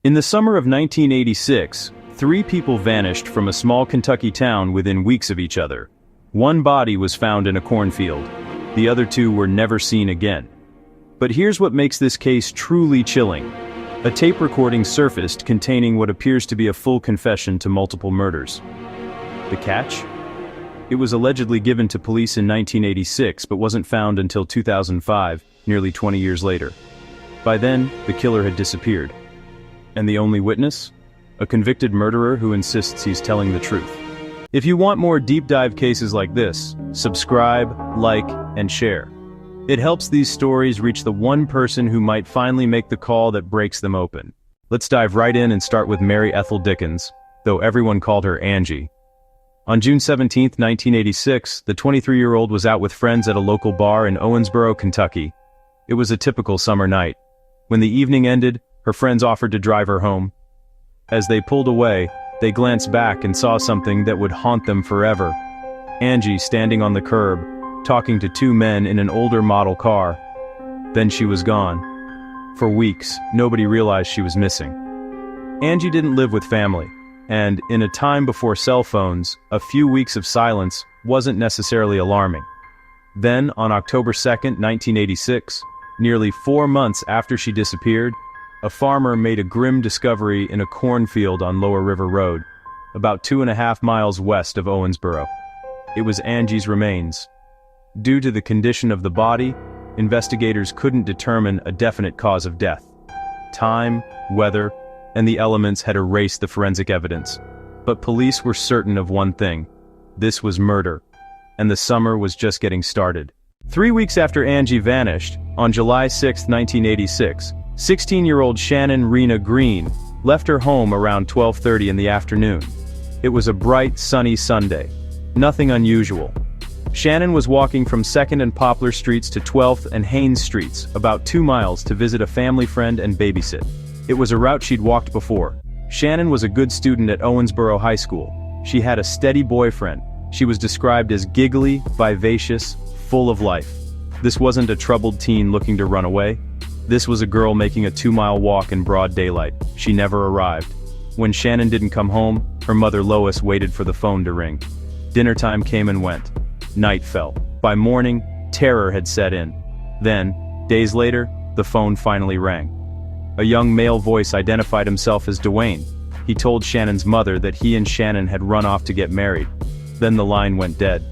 In the summer of 1986, 3 people vanished from a small Kentucky town within weeks of each other. One body was found in a cornfield. The other 2 were never seen again. But here's what makes this case truly chilling. A tape recording surfaced containing what appears to be a full confession to multiple murders. The catch? It was allegedly given to police in 1986 but wasn't found until 2005, nearly 20 years later. By then, the killer had disappeared. And the only witness? A convicted murderer who insists he's telling the truth. If you want more deep dive cases like this, subscribe, like, and share. It helps these stories reach the one person who might finally make the call that breaks them open. Let's dive right in and start with Mary Ethel Dickens, though everyone called her Angie. On June 17, 1986, the 23-year-old was out with friends at a local bar in Owensboro, Kentucky. It was a typical summer night. When the evening ended, her friends offered to drive her home. As they pulled away, they glanced back and saw something that would haunt them forever. Angie standing on the curb, talking to 2 men in an older model car. Then she was gone. For weeks, nobody realized she was missing. Angie didn't live with family, and in a time before cell phones, a few weeks of silence wasn't necessarily alarming. Then, on October 2, 1986, nearly 4 months after she disappeared, a farmer made a grim discovery in a cornfield on Lower River Road, about 2.5 miles west of Owensboro. It was Angie's remains. Due to the condition of the body, investigators couldn't determine a definite cause of death. Time, weather, and the elements had erased the forensic evidence. But police were certain of one thing: this was murder, and the summer was just getting started. 3 weeks after Angie vanished, on July 6, 1986, 16-year-old Shannon Green left her home around 12:30 in the afternoon. It was a bright, sunny Sunday. Nothing unusual. Shannon was walking from 2nd and Poplar Streets to 12th and Haynes Streets, about 2 miles, to visit a family friend and babysit. It was a route she'd walked before. Shannon was a good student at Owensboro High School. She had a steady boyfriend. She was described as giggly, vivacious, full of life. This wasn't a troubled teen looking to run away. This was a girl making a 2-mile walk in broad daylight. She never arrived. When Shannon didn't come home, her mother Lois waited for the phone to ring. Dinner time came and went. Night fell. By morning, terror had set in. Then, days later, the phone finally rang. A young male voice identified himself as DeWayne. He told Shannon's mother that he and Shannon had run off to get married. Then the line went dead.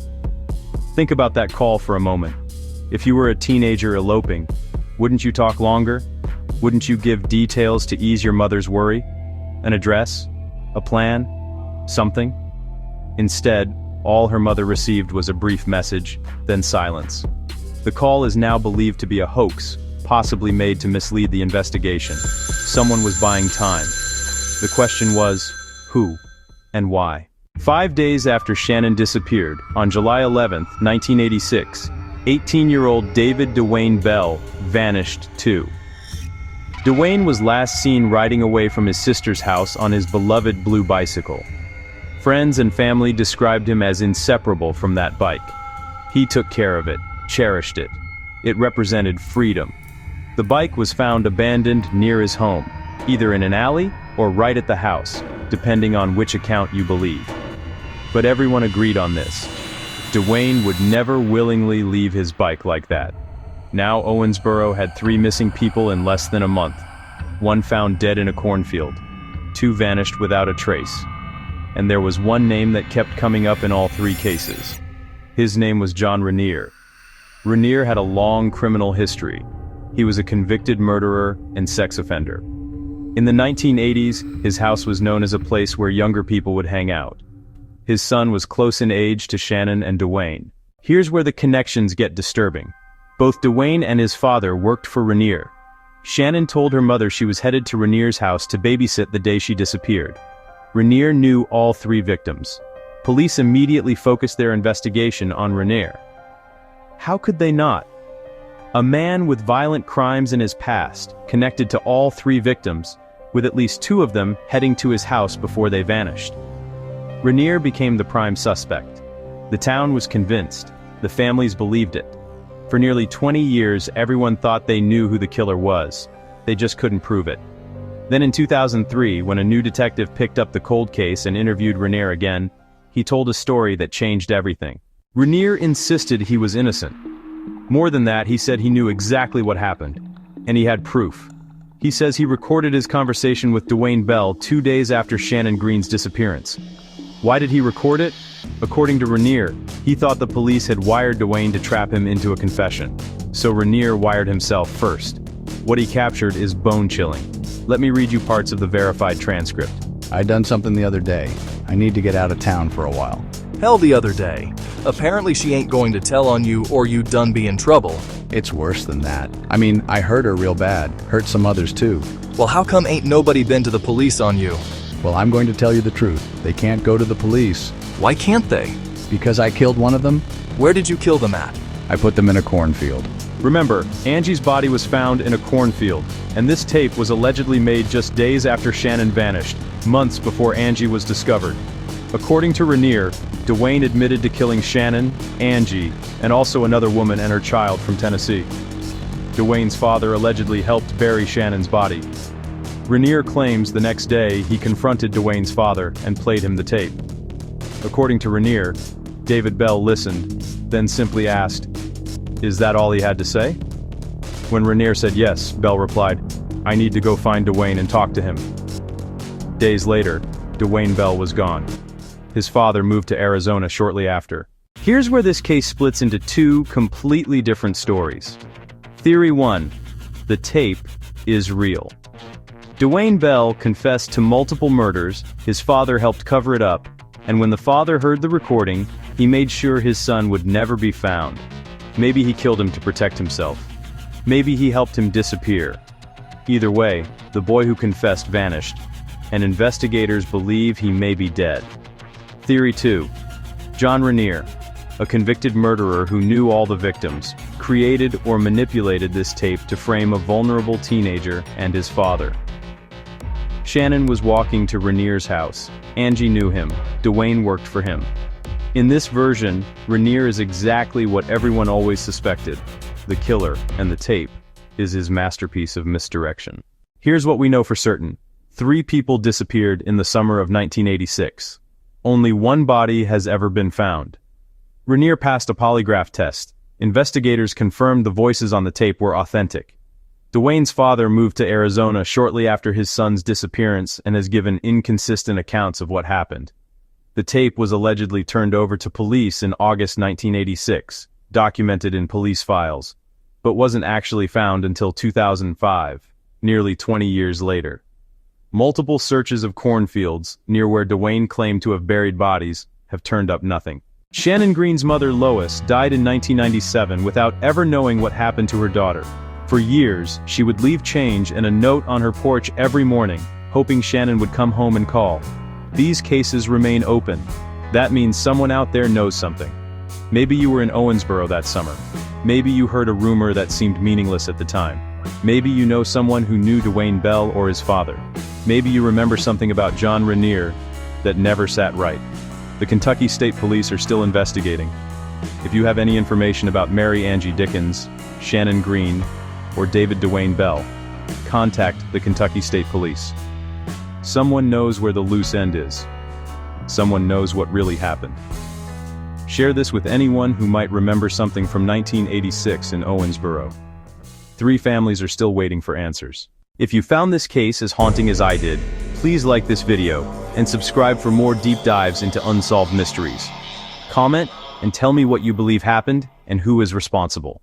Think about that call for a moment. If you were a teenager eloping, wouldn't you talk longer? Wouldn't you give details to ease your mother's worry? An address? A plan? Something? Instead, all her mother received was a brief message, then silence. The call is now believed to be a hoax, possibly made to mislead the investigation. Someone was buying time. The question was, who and why? 5 days after Shannon disappeared, on July 11, 1986, 18-year-old David DeWayne Bell vanished too. DeWayne was last seen riding away from his sister's house on his beloved blue bicycle. Friends and family described him as inseparable from that bike. He took care of it, cherished it. It represented freedom. The bike was found abandoned near his home, either in an alley or right at the house, depending on which account you believe. But everyone agreed on this. DeWayne would never willingly leave his bike like that. Now Owensboro had 3 missing people in less than a month. 1 found dead in a cornfield. 2 vanished without a trace. And there was one name that kept coming up in all 3 cases. His name was John Rainier. Rainier had a long criminal history. He was a convicted murderer and sex offender. In the 1980s, his house was known as a place where younger people would hang out. His son was close in age to Shannon and DeWayne. Here's where the connections get disturbing. Both DeWayne and his father worked for Rainier. Shannon told her mother she was headed to Rainier's house to babysit the day she disappeared. Rainier knew all 3 victims. Police immediately focused their investigation on Rainier. How could they not? A man with violent crimes in his past, connected to all 3 victims, with at least 2 of them heading to his house before they vanished. Rainier became the prime suspect. The town was convinced. The families believed it. For nearly 20 years, everyone thought they knew who the killer was. They just couldn't prove it. Then in 2003, when a new detective picked up the cold case and interviewed Rainier again, he told a story that changed everything. Rainier insisted he was innocent. More than that, he said he knew exactly what happened, and he had proof. He says he recorded his conversation with DeWayne Bell 2 days after Shannon Green's disappearance. Why did he record it? According to Rainier, he thought the police had wired DeWayne to trap him into a confession. So Rainier wired himself first. What he captured is bone-chilling. Let me read you parts of the verified transcript. I done something the other day. I need to get out of town for a while. Hell the other day. Apparently she ain't going to tell on you or you done be in trouble. It's worse than that. I mean, I hurt her real bad. Hurt some others too. Well, how come ain't nobody been to the police on you? Well, I'm going to tell you the truth. They can't go to the police. Why can't they? Because I killed one of them. Where did you kill them at? I put them in a cornfield. Remember, Angie's body was found in a cornfield, and this tape was allegedly made just days after Shannon vanished, months before Angie was discovered. According to Rainier, DeWayne admitted to killing Shannon, Angie, and also another woman and her child from Tennessee. DeWayne's father allegedly helped bury Shannon's body. Rainier claims the next day he confronted DeWayne's father and played him the tape. According to Rainier, David Bell listened, then simply asked, "Is that all he had to say?" When Rainier said yes, Bell replied, "I need to go find DeWayne and talk to him." Days later, DeWayne Bell was gone. His father moved to Arizona shortly after. Here's where this case splits into two completely different stories. Theory 1. The tape is real. DeWayne Bell confessed to multiple murders, his father helped cover it up, and when the father heard the recording, he made sure his son would never be found. Maybe he killed him to protect himself. Maybe he helped him disappear. Either way, the boy who confessed vanished, and investigators believe he may be dead. Theory 2. John Rainier, a convicted murderer who knew all the victims, created or manipulated this tape to frame a vulnerable teenager and his father. Shannon was walking to Rainier's house. Angie knew him. DeWayne worked for him. In this version, Rainier is exactly what everyone always suspected. The killer, and the tape, is his masterpiece of misdirection. Here's what we know for certain. 3 people disappeared in the summer of 1986. Only one body has ever been found. Rainier passed a polygraph test. Investigators confirmed the voices on the tape were authentic. DeWayne's father moved to Arizona shortly after his son's disappearance and has given inconsistent accounts of what happened. The tape was allegedly turned over to police in August 1986, documented in police files, but wasn't actually found until 2005, nearly 20 years later. Multiple searches of cornfields, near where DeWayne claimed to have buried bodies, have turned up nothing. Shannon Green's mother, Lois, died in 1997 without ever knowing what happened to her daughter. For years, she would leave change and a note on her porch every morning, hoping Shannon would come home and call. These cases remain open. That means someone out there knows something. Maybe you were in Owensboro that summer. Maybe you heard a rumor that seemed meaningless at the time. Maybe you know someone who knew DeWayne Bell or his father. Maybe you remember something about John Rainier that never sat right. The Kentucky State Police are still investigating. If you have any information about Mary Angie Dickens, Shannon Green, or David DeWayne Bell, contact the Kentucky State Police. Someone knows where the loose end is. Someone knows what really happened. Share this with anyone who might remember something from 1986 in Owensboro. 3 families are still waiting for answers. If you found this case as haunting as I did, please like this video and subscribe for more deep dives into unsolved mysteries. Comment and tell me what you believe happened and who is responsible.